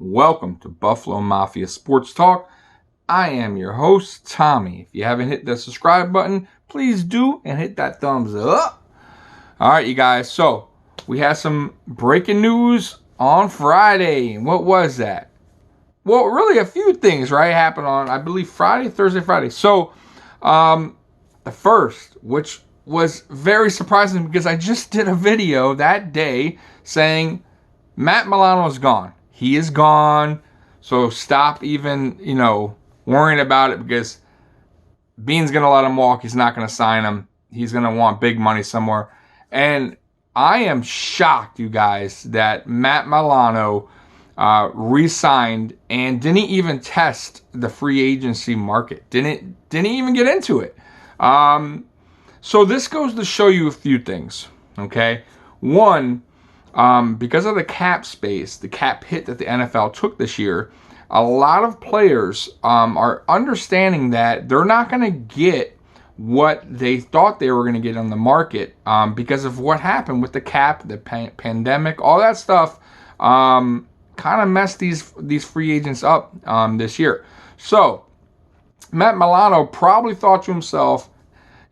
Welcome to Buffalo Mafia Sports Talk. I am your host, Tommy. If you haven't hit the subscribe button, please do and hit that thumbs up. All right, you guys. So we had some breaking news on Friday. What was that? Well, really a few things, right, happened on, I believe, Thursday, Friday. So the first, which was very surprising because I just did a video that day saying Matt Milano is gone. He is gone. So stop even, worrying about it because Beane's going to let him walk. He's not going to sign him. He's going to want big money somewhere. And I am shocked, you guys, that Matt Milano re-signed and didn't even test the free agency market. Didn't even get into it. So this goes to show you a few things, okay? One, because of the cap space, the cap hit that the NFL took this year, a lot of players are understanding that they're not going to get what they thought they were going to get on the market because of what happened with the cap, the pandemic, all that stuff kind of messed these free agents up this year. So Matt Milano probably thought to himself,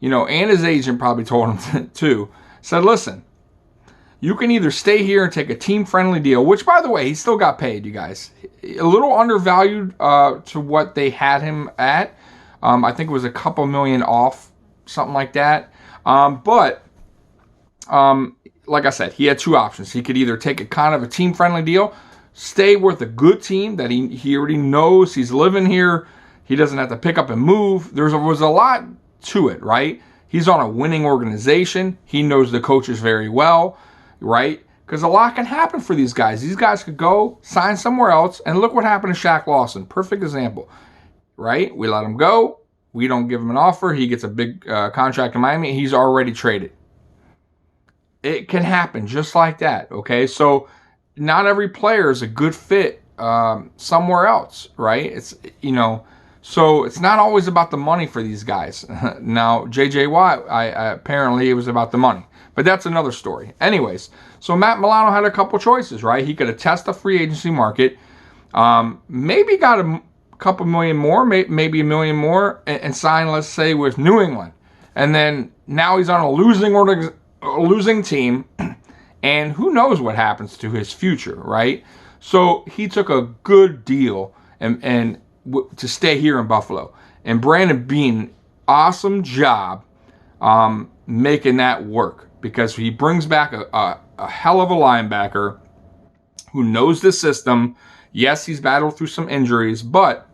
and his agent probably told him too, said, listen, you can either stay here and take a team-friendly deal, which, by the way, he still got paid, you guys. A little undervalued to what they had him at. I think it was a couple million off, something like that. But like I said, he had two options. He could either take a kind of a team-friendly deal, stay with a good team that he already knows, he's living here, he doesn't have to pick up and move. There was a lot to it, right? He's on a winning organization. He knows the coaches very well, right? Because a lot can happen for these guys. These guys could go sign somewhere else, and look what happened to Shaq Lawson. Perfect example, right? We let him go. We don't give him an offer. He gets a big contract in Miami. He's already traded. It can happen just like that, okay? So not every player is a good fit somewhere else, right? So it's not always about the money for these guys. Now, J.J. Watt, apparently it was about the money. But that's another story. Anyways, so Matt Milano had a couple choices, right? He could have tested the free agency market, maybe got a couple million more, maybe $1 million more, and signed, let's say, with New England. And then now he's on a losing team, and who knows what happens to his future, right? So he took a good deal and to stay here in Buffalo. And Brandon Beane, awesome job making that work because he brings back a hell of a linebacker who knows the system. Yes, he's battled through some injuries, but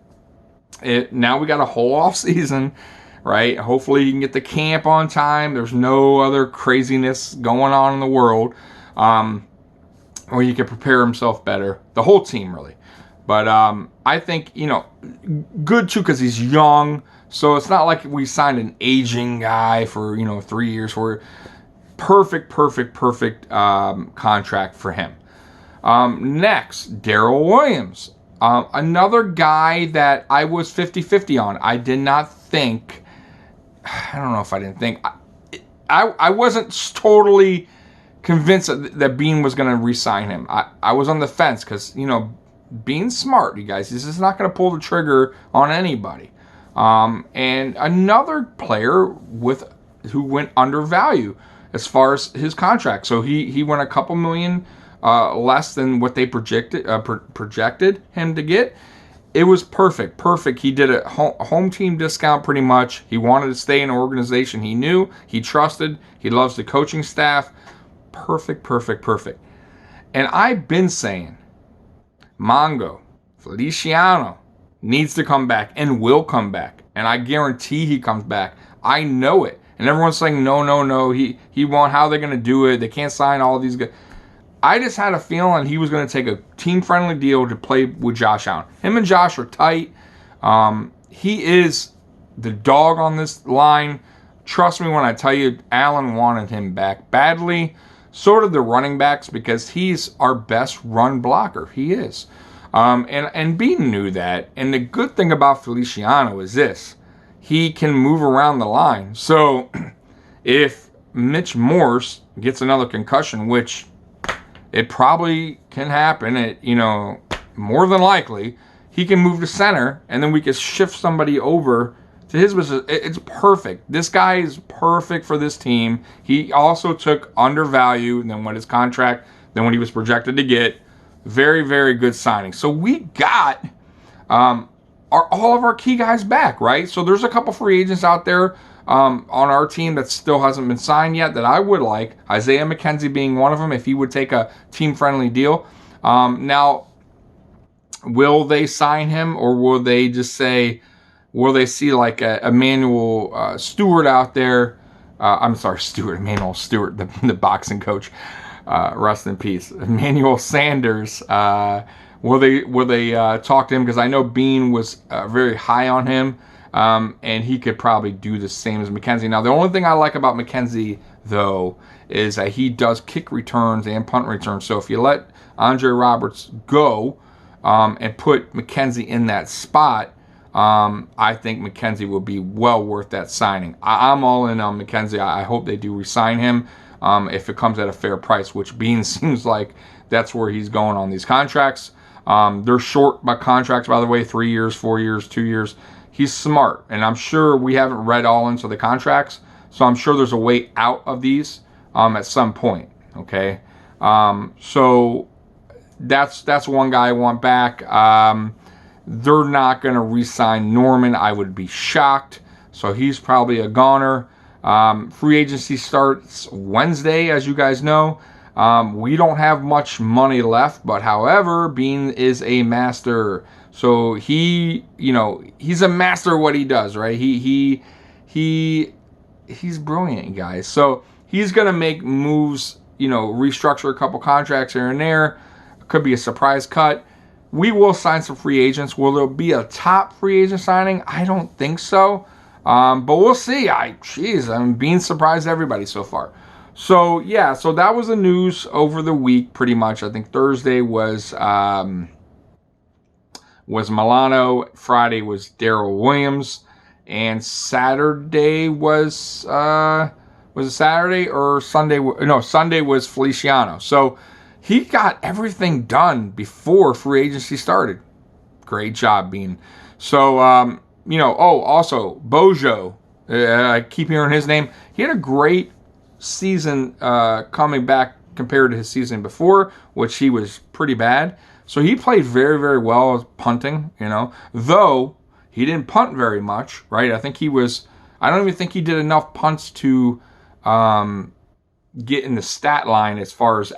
now we got a whole off season, right? Hopefully he can get the camp on time. There's no other craziness going on in the world where he can prepare himself better. The whole team, really. But I think, good too because he's young. So it's not like we signed an aging guy for, 3 years. For perfect contract for him. Next, Daryl Williams. Another guy that I was 50-50 on. I did not think, I don't know if I didn't think. I wasn't totally convinced that Beane was going to re-sign him. I was on the fence because, Beane's smart, you guys. He's just not going to pull the trigger on anybody. And another player who went undervalued as far as his contract. So he went a couple million less than what they projected him to get. It was perfect. He did a home team discount pretty much. He wanted to stay in an organization he knew, he trusted. He loves the coaching staff. Perfect. And I've been saying, Mongo, Feliciano needs to come back and will come back. And I guarantee he comes back. I know it. And everyone's saying, no. He won't. How are they going to do it? They can't sign all of these guys. I just had a feeling he was going to take a team-friendly deal to play with Josh Allen. Him and Josh are tight. He is the dog on this line. Trust me when I tell you, Allen wanted him back badly. Sort of the running backs because he's our best run blocker. He is. And Beane knew that. And the good thing about Feliciano is this. He can move around the line. So if Mitch Morse gets another concussion, which it probably can happen at, more than likely, he can move to center, and then we can shift somebody over to his position. It's perfect. This guy is perfect for this team. He also took undervalue than what his contract, than what he was projected to get. Very, very good signing. So we got all of our key guys back, right? So there's a couple free agents out there on our team that still hasn't been signed yet that I would like. Isaiah Mckenzie being one of them, if he would take a team-friendly deal. Now, will they sign him, or will they just say, will they see like a Emmanuel Stewart out there? Emmanuel Stewart, the boxing coach. Rest in peace. Emmanuel Sanders. Will they talk to him? Because I know Beane was very high on him. And he could probably do the same as Mckenzie. Now, the only thing I like about Mckenzie, though, is that he does kick returns and punt returns. So if you let Andre Roberts go and put Mckenzie in that spot, I think Mckenzie will be well worth that signing. I'm all in on Mckenzie. I hope they do re-sign him if it comes at a fair price, which Beane seems like that's where he's going on these contracts. They're short by contracts, by the way, 3 years, 4 years, 2 years. He's smart, and I'm sure we haven't read all into the contracts, so I'm sure there's a way out of these at some point, okay? So that's one guy I want back. They're not going to re-sign Norman. I would be shocked, so he's probably a goner. Free agency starts Wednesday, as you guys know. We don't have much money left, but however, Beane is a master. So he's a master of what he does, right? He's brilliant, guys. So he's gonna make moves, restructure a couple contracts here and there. Could be a surprise cut. We will sign some free agents. Will there be a top free agent signing? I don't think so. But we'll see. I'm being surprised everybody so far. So yeah, so that was the news over the week, pretty much. I think Thursday was Milano, Friday was Daryl Williams, and Saturday was it Saturday or Sunday? No, Sunday was Feliciano. So he got everything done before free agency started. Great job, Beane. So also Bojo, I keep hearing his name. He had a great season coming back compared to his season before, which he was pretty bad. So he played very, very well punting, though he didn't punt very much, right? I don't even think he did enough punts to get in the stat line as far as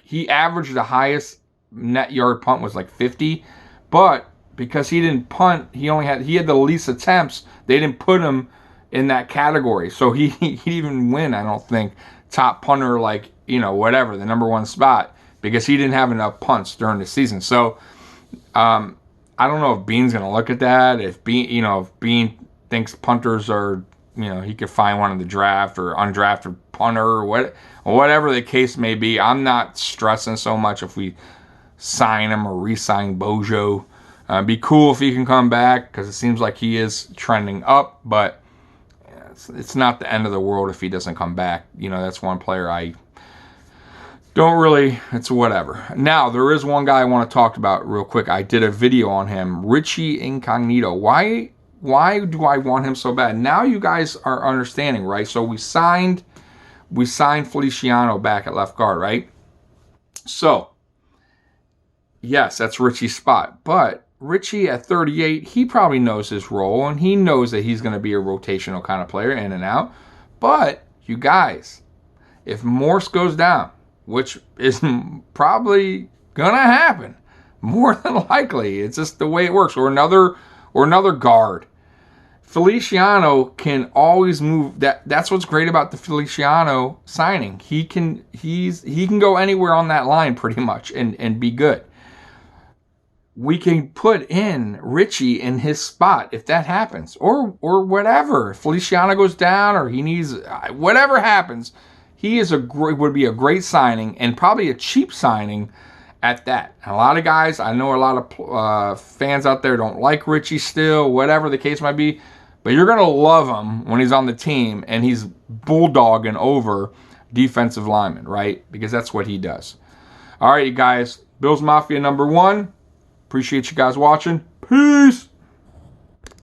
he averaged the highest net yard punt was like 50, but because he didn't punt, he had the least attempts. They didn't put him in that category. So he didn't even win, I don't think, top punter, whatever, the number one spot, because he didn't have enough punts during the season. So I don't know if Beane's going to look at that. If Beane thinks punters are, he could find one in the draft or undrafted punter or whatever the case may be. I'm not stressing so much if we sign him or re-sign Bojo. Be cool if he can come back, because it seems like he is trending up, but it's not the end of the world if he doesn't come back. That's one player I don't really, it's whatever. Now, there is one guy I want to talk about real quick. I did a video on him, Richie Incognito. Why do I want him so bad? Now you guys are understanding, right? So we signed Feliciano back at left guard, right? So, yes, that's Richie's spot, but Richie at 38, he probably knows his role, and he knows that he's going to be a rotational kind of player, in and out. But, you guys, if Morse goes down, which is probably going to happen, more than likely, it's just the way it works, or another guard, Feliciano can always move. That's what's great about the Feliciano signing. He can go anywhere on that line pretty much and be good. We can put in Richie in his spot if that happens, or whatever. If Feliciano goes down, or he needs whatever happens, he would be a great signing, and probably a cheap signing at that. And a lot of guys, I know a lot of fans out there don't like Richie still, whatever the case might be, but you're gonna love him when he's on the team and he's bulldogging over defensive linemen, right? Because that's what he does. All right, you guys, Bills Mafia number 1. Appreciate you guys watching. Peace.